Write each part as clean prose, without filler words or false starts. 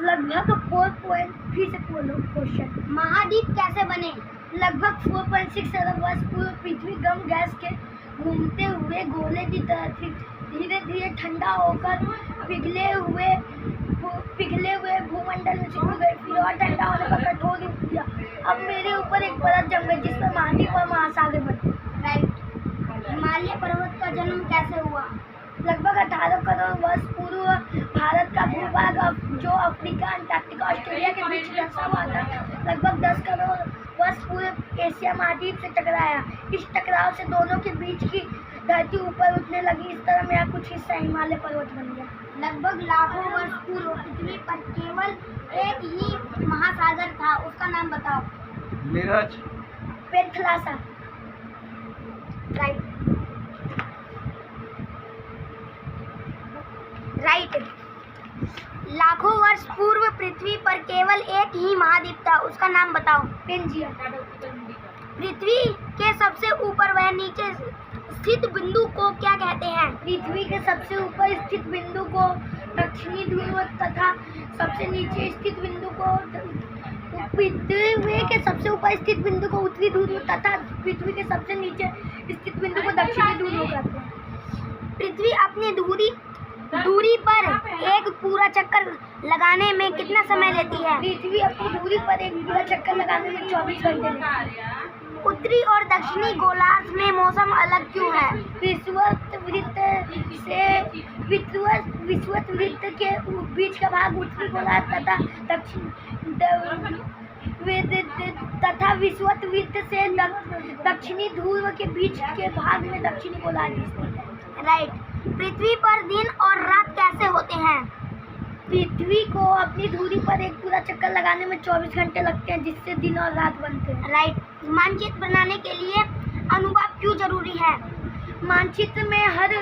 लगभग 4 फिर से क्वेश्चन। महाद्वीप कैसे बने? लगभग 4.6 अरब वर्ष पूर्व पृथ्वी गर्म गैस के घूमते हुए गोले की तरह थी। धीरे धीरे ठंडा होकर पिघले हुए भूमंडल में चिपक गई, फिर और ठंडा होने पर कठोर रूप दिया। अब मेरे ऊपर एक परत जम गई जिसमें महाद्वीप और महासागर बने। राइट। हिमालय पर्वत का जन्म कैसे हुआ? लगभग 18 करोड़ वर्ष पूर्व भारत का भूभाग जो अफ्रीका, अंटार्कटिका, ऑस्ट्रेलिया के बीच धंसा हुआ था, लगभग 10 करोड़ वर्ष पूर्व एशिया महाद्वीप से टकराया। इस टकराव से दोनों के बीच की धरती ऊपर उठने लगी। इस तरह मेरा कुछ हिस्सा हिमालय पर्वत बन गया। लगभग लाखों वर्ष पूर्व पृथ्वी पर केवल एक ही महासागर था, उसका नाम बताओ। नीरज। पेंथलासा। राइट। लाखों वर्ष पूर्व पृथ्वी पर केवल एक ही महाद्वीप था, उसका नाम बताओ। पेंजिया। पृथ्वी के सबसे ऊपर व नीचे स्थित बिंदु को क्या कहते हैं? पृथ्वी के सबसे ऊपर स्थित बिंदु को दक्षिणी ध्रुव तथा सबसे नीचे स्थित बिंदु को पृथ्वी के सबसे ऊपर स्थित बिंदु को उत्तरी ध्रुव तथा पृथ्वी के सबसे नीचे स्थित बिंदु को दक्षिणी ध्रुव कहते हैं। पृथ्वी अपनी दूरी पर एक पूरा चक्कर लगाने में कितना समय लेती है? पृथ्वी अपनी दूरी पर एक पूरा चक्कर लगाने में 24 घंटे लेती है। उत्तरी और दक्षिणी गोलार्ध में मौसम अलग क्यों है? विषुवत वृत्त के बीच का भाग उत्तरी गोलार्ध तथा विषुवत वृत्त से दक्षिणी ध्रुव के बीच के भाग में दक्षिणी गोलार्ध स्थित है। राइट। पृथ्वी पर दिन और रात कैसे होते हैं? पृथ्वी को अपनी दूरी पर एक पूरा चक्कर लगाने में 24 घंटे लगते हैं, जिससे दिन और रात बनते हैं। राइट। मानचित्र बनाने के लिए अनुपात क्यों जरूरी है? मानचित्र में हर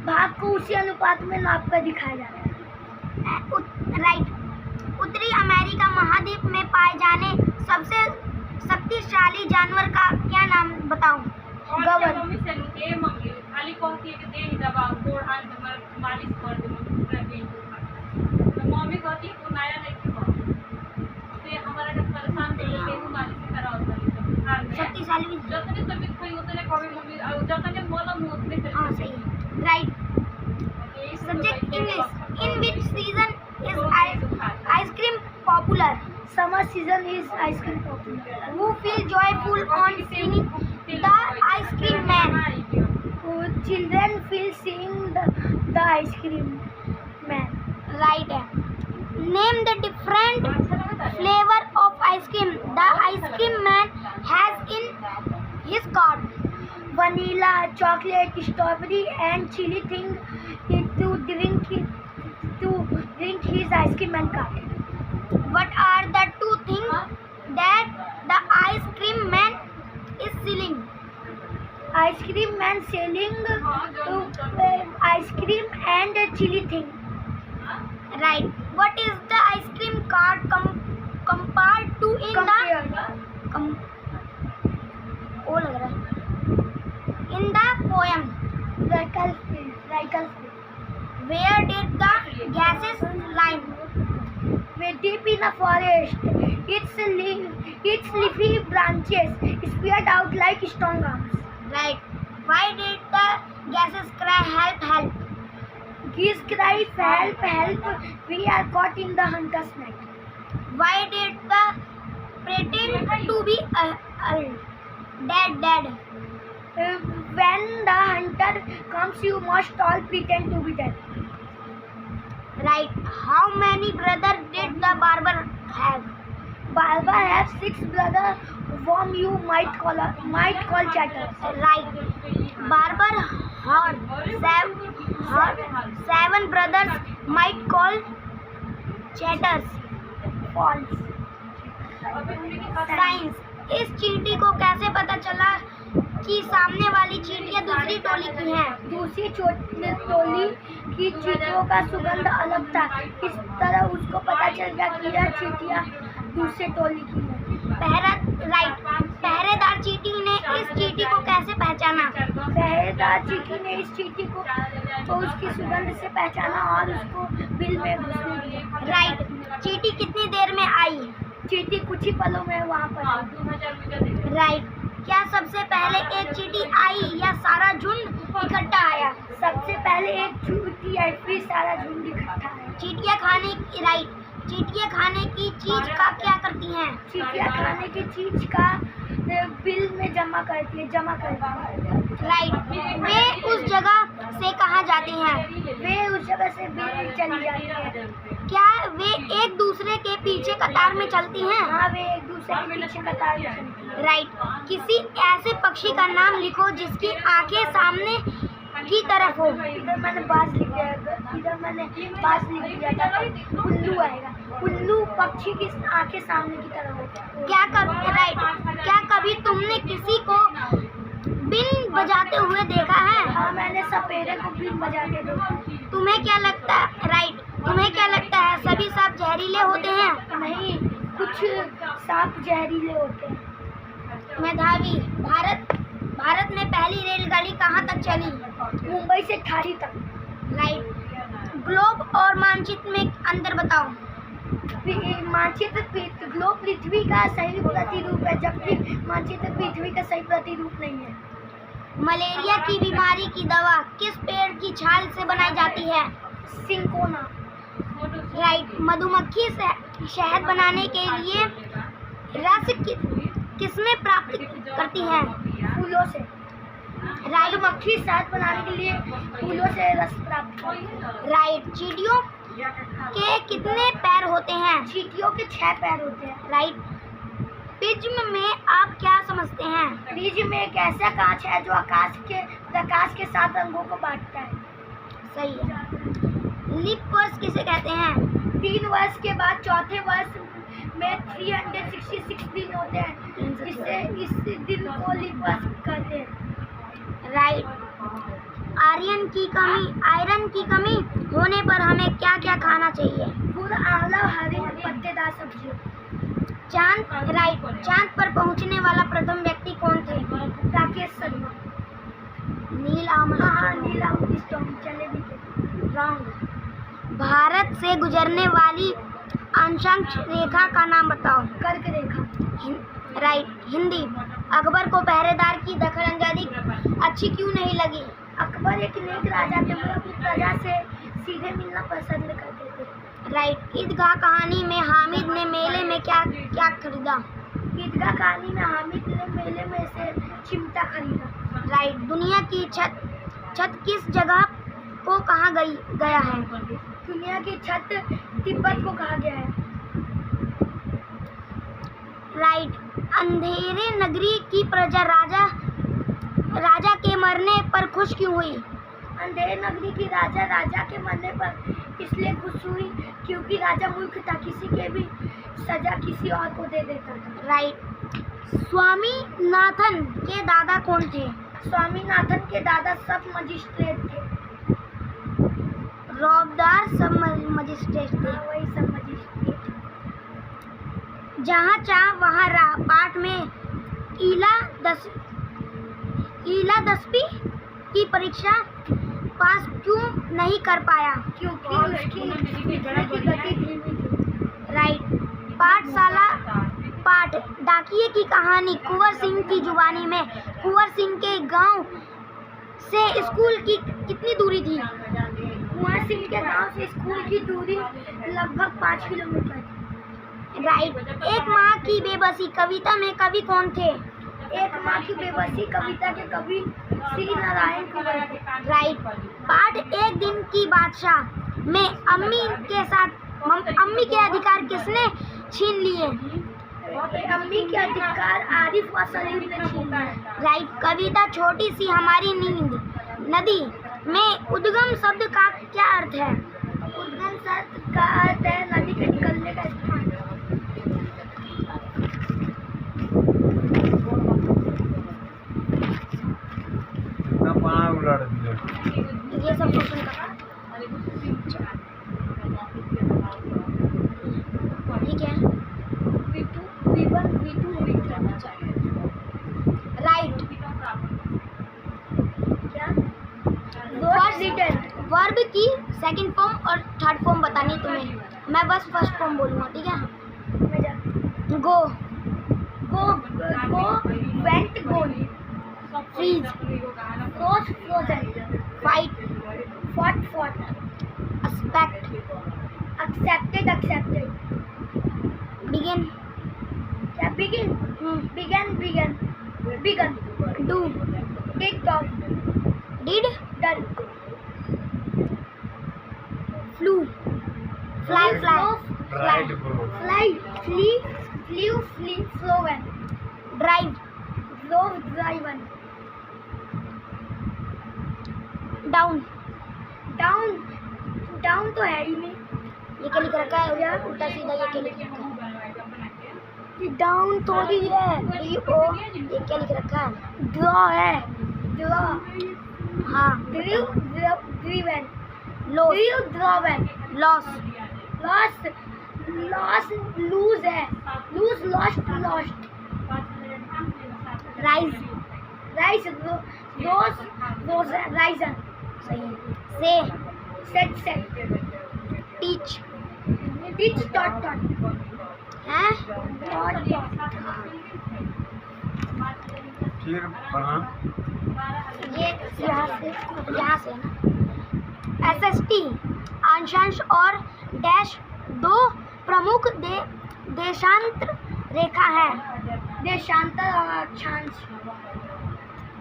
भाग को उसी अनुपात में नाप कर दिखाया जाता है। राइट। उत्तरी अमेरिका महाद्वीप में पाए जाने सबसे शक्तिशाली जानवर का क्या नाम बताओ। गवर। खाली कहती है कि देह दबाओ, गोड़ हाथ मालिश कर दो, तो मम्मी कहती है वो नया नहीं से हमारा जब परेशान कर लेते हैं मालिश कराओ शक्तिशाली जतने तबियत कोई उतने कभी मम्मी जतने मलम उतने कर। हां सही है। Right. Subject English. In which season is ice cream popular? Summer season is ice cream popular. Who feel joyful on seeing the ice cream man? Children feel seeing the ice cream man. Right. Name the different flavor of ice cream the ice cream man has in his cart. Vanilla, chocolate, strawberry, and chili thing to drink his ice cream man cart. What are the two things that the ice cream man is selling? Ice cream man selling ice cream and chili thing. Right. What is the ice cream cart compared to in the poem? Where did the gases lie? Deep in a forest, its leafy branches spread out like strong arms. Right. Why did the gases cry help, help? Geese cry help, help, we are caught in the hunter's net. Why did the pretend to be dead? When the hunter comes, you must all pretend to be dead. Right. How many brothers did the barber have? Barber has 6 brothers, whom you might call chatters. Right. Barber had 7 brothers, might call chatters. False. Science. इस चींटी को कैसे पता चला कि सामने वाली चींटियां दूसरी टोली की हैं? दूसरी टोली की चींटियों का सुगंध अलग था, इस तरह उसको पता चल गया कि यह चींटियां दूसरे टोली की हैं। राइट। पहरेदार चींटी ने इस चींटी को कैसे पहचाना? पहरेदार चींटी ने इस चींटी को उसकी सुगंध से पहचाना और उसको बिल में घुसने दिया। राइट। चींटी कितनी देर में आई? चींटी कुछ ही पलों में वहाँ पर आई। राइट। क्या सबसे पहले एक चींटी आई या सारा झुंड इकट्ठा आया? सबसे पहले एक चींटी आई, फिर सारा झुंड इकट्ठा आया। चींटियाँ खाने की राइट। चींटियाँ खाने की चीज का क्या करती हैं? चींटियाँ खाने की चीज का बिल में जमा करती है। राइट। वे उस जगह से कहाँ जाती हैं? वे उस जगह से बिल में चली जाती हैं। क्या वे एक दूसरे के पीछे कतार में चलती हैं? हाँ, वे एक दूसरे के पीछे कतार में चलती हैं। राइट। किसी ऐसे पक्षी का नाम लिखो जिसकी आंखें सामने की तरफ हो। इधर मैंने बाज लिख दिया था। उल्लू आएगा। उल्लू पक्षी की आंखें सामने की तरफ हो। क्या कभी तुमने किसी को बीन बजाते हुए देखा है? हाँ, मैंने सपेरे को बीन बजाते देखा। तुम्हें क्या लगता है? राइट। तुम्हें क्या लगता है सभी सांप जहरीले होते हैं? नहीं, कुछ सांप जहरीले होते हैं। मेधावी। भारत में पहली रेलगाड़ी कहाँ तक चली? मुंबई से खाड़ी तक। राइट। ग्लोब और मानचित्र में अंतर बताओ। ग्लोब पृथ्वी का सही प्रतिरूप है, जबकि मानचित्र पृथ्वी का सही प्रतिरूप नहीं है। मलेरिया की बीमारी की दवा किस पेड़ की छाल से बनाई जाती है? सिंकोना। राइट। मधुमक्खी से शहद बनाने के लिए रस किसमें प्राप्त करती है? फूलों से। राइट। मधुमक्खी शहद बनाने के लिए फूलों से रस प्राप्त करती है। राइट। चींटियों के कितने पैर होते हैं? चींटियों के 6 पैर होते हैं। राइट। प्रिज्म में आप क्या समझते हैं? प्रिज्म में एक ऐसा कांच है जो प्रकाश के 7 रंगों को बांटता है। सही है। लीप वर्ष किसे कहते हैं? 3 वर्ष के बाद चौथे वर्ष में 366 दिन होते हैं, जिससे इस दिन को लीप वर्ष कहते हैं। राइट। आयरन की कमी होने पर हमें क्या क्या खाना चाहिए? गुड़, आंवला, हरी पत्तेदार सब्जियां। चांद पर पहुंचने वाला प्रथम व्यक्ति कौन थे? राकेश शर्मा। नील आर्मस्ट्रांग चले भी थे। रॉन्ग। भारत से गुजरने वाली अक्षांश रेखा का नाम बताओ। कर्क रेखा। राइट। हिंदी। अकबर को पहरेदार की दखलंदाजी अच्छी क्यों नहीं लगी? अकबर एक नेक राजा थे, वो अपनी प्रजा से सीधे मिलना पसंद करते थे। राइट। ईदगाह कहानी में हामिद ने मेले में क्या खरीदा? ईदगाह कहानी में हामिद ने मेले में से चिमटा खरीदा। राइट। दुनिया की छत किस जगह को कहा गया है? दुनिया की छत तिब्बत को कहा गया है। राइट। अंधेरे नगरी की प्रजा राजा के मरने पर खुश क्यों हुई? अंधेरे नगरी की राजा के मरने पर इसलिए खुश हुई क्योंकि राजा मूर्ख था, किसी के भी सजा किसी और को दे देता था। राइट। स्वामीनाथन के दादा कौन थे? स्वामीनाथन के दादा सब मजिस्ट्रेट थे। रौबदार सब मजिस्ट्रेट थे। वही सब मजिस्ट्रेट। जहाँ चाह वहाँ राह पाठ में ईला 10वीं की परीक्षा पास क्यों नहीं कर पाया? क्योंकि उसकी गति धीमी थी। राइट। पाठ डाकिये की कहानी कुंवर सिंह की जुबानी में कुंवर सिंह के गांव से स्कूल की कितनी दूरी थी? कुंवर सिंह के गांव से स्कूल की दूरी लगभग 5 किलोमीटर थी। राइट। एक माँ की बेबसी कविता में कवि कौन थे? एक माँ की बेबसी कविता के कवि श्री नारायण कुंवर थे। राइट। पाठ एक दिन की बादशाह में अम्मी के अधिकार किसने छीन लिए? अम्मी के अधिकार आरिफ व सलीम ने छीन लिए। राइट। कविता छोटी सी हमारी नींद नदी में उद्गम शब्द का क्या अर्थ है? उद्गम शब्द का अर्थ है नदी के निकलने का स्थान। ये सब क्वेश्चन का ठीक है। V2 V1 V2 V3 second form और थर्ड फॉर्म बतानी है तुम्हें। मैं बस फर्स्ट फॉर्म बोलूँगा, ठीक है? Go, go, go, went, gone, freeze, froze, frozen, fight, fought, fought, expect, accepted, accepted, begin, क्या begin? Began, began, began, do, tick tock, did, done, flew, fly, fly, fly, fly, flee, फ्लीव, flee, flown, drive, drove, driven, down, down, down तो है ही नहीं, ये क्या लिख रखा है यार उल्टा सीधा? ये क्या लिख रखा है? ये डाउन थोड़ी है, ये क्या लिख रखा है? ड्रॉ है, ड्रॉ, हाँ, drew, drawn, loss, drew, drawn, loss, loss, loss, lose है, lose, lost, lost, rise, rise, rose, rose, risen, सही है। से, set, set, teach, teach, taught, taught, हैं? टॉट, टॉट, फिर पढ़ा ये यहाँ से ना। SST अक्षांश और डैश दो प्रमुख देशांतर रेखा है। देशांतर और अक्षांश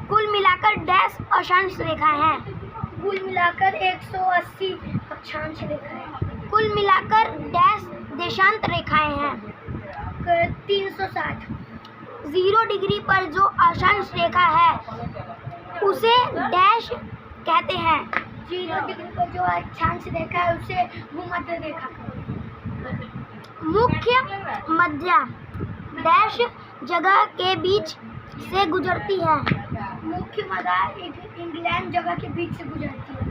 कुल मिलाकर डैश अक्षांश रेखा है। कुल मिलाकर 180 अक्षांश रेखा है। कुल मिलाकर डैश देशांत रेखाएं हैं। 360 0 डिग्री पर जो अक्षांश रेखा है उसे डैश कहते हैं। 0 डिग्री पर जो अक्षांश रेखा है उसे भूमध्य रेखा। मुख्य मध्य डैश जगह के बीच से गुजरती है। मुख्य मध्य इंग्लैंड जगह के बीच से गुजरती है।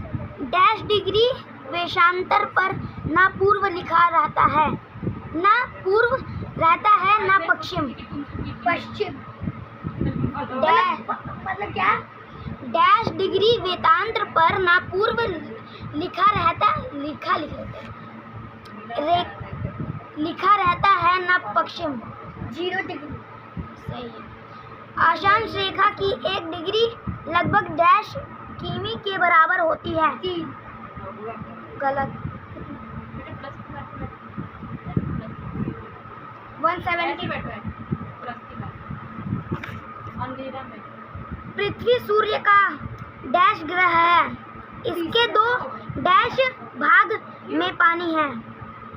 डैश डिग्री वेशांतर पर ना पूर्व लिखा रहता है, ना पूर्व रहता है, ना पश्चिम। पश्चिम मतलब क्या? डैश डिग्री वेतांतर पर ना पूर्व लिखा रहता लिखा रहता है, ना पश्चिम। 0 डिग्री सही है। अक्षांश रेखा की 1 डिग्री लगभग डैश किमी के बराबर होती है। 3 गलत। 170 पृथ्वी सूर्य का डैश ग्रह है। इसके 2 डैश भाग में पानी है।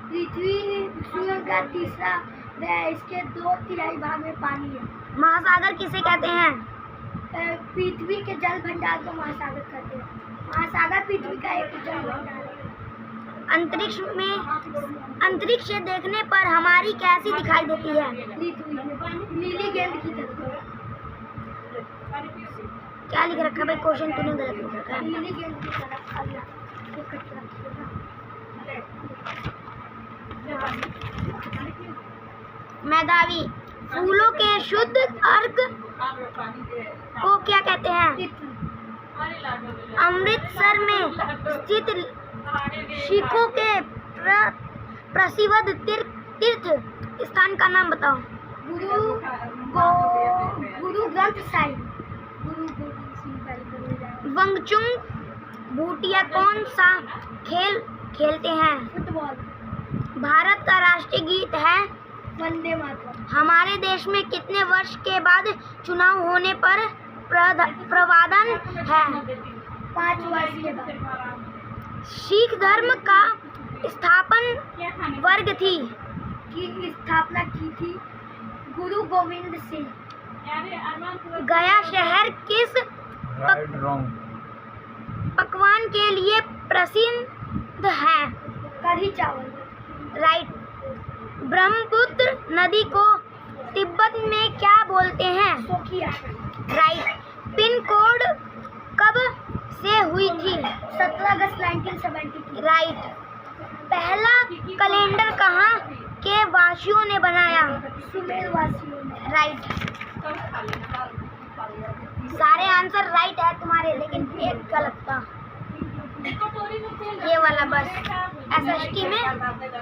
पृथ्वी सूर्य का तीसरा ग्रह है। इसके 2/3 भाग में पानी है। महासागर किसे कहते हैं? पृथ्वी के जल भंडार को महासागर कहते हैं। महासागर पृथ्वी का एक जल भंडार है। अंतरिक्ष से देखने पर हमारी कैसी दिखाई देती है? नीली गेंद की तरह। क्या लिख रखा है भाई? क्वेश्चन तूने गलत लिख रखा है। नीली गेंद की तरह। मैदावी फूलों के शुद्ध अर्क को क्या कहते हैं? अमृतसर में स्थित सिखों के प्रसिद्ध तीर्थ स्थान का नाम बताओ। गुरु ग्रंथ साहिब। वंगचुंग भूटिया कौन सा खेल खेलते हैं? फुटबॉल। भारत का राष्ट्रीय गीत है वंदे मातरम। हमारे देश में कितने वर्ष के बाद चुनाव होने पर प्रावधान है? 5 वर्ष के बाद। सिख धर्म का स्थापन वर्ग की स्थापना की थी गुरु गोविंद सिंह। गया शहर किस पकवान के लिए प्रसिद्ध है? कढ़ी चावल। राइट। ब्रह्मपुत्र नदी को तिब्बत में क्या बोलते हैं? सोकिया। राइट। पिन कोड कब से हुई थी? 17 अगस्त 1973। राइट। पहला कैलेंडर कहाँ के वासियों ने बनाया? सुमेर वासियों ने। राइट। सारे आंसर राइट है तुम्हारे, लेकिन एक गलत था। कटोरी में तेल ये वाला बस SST में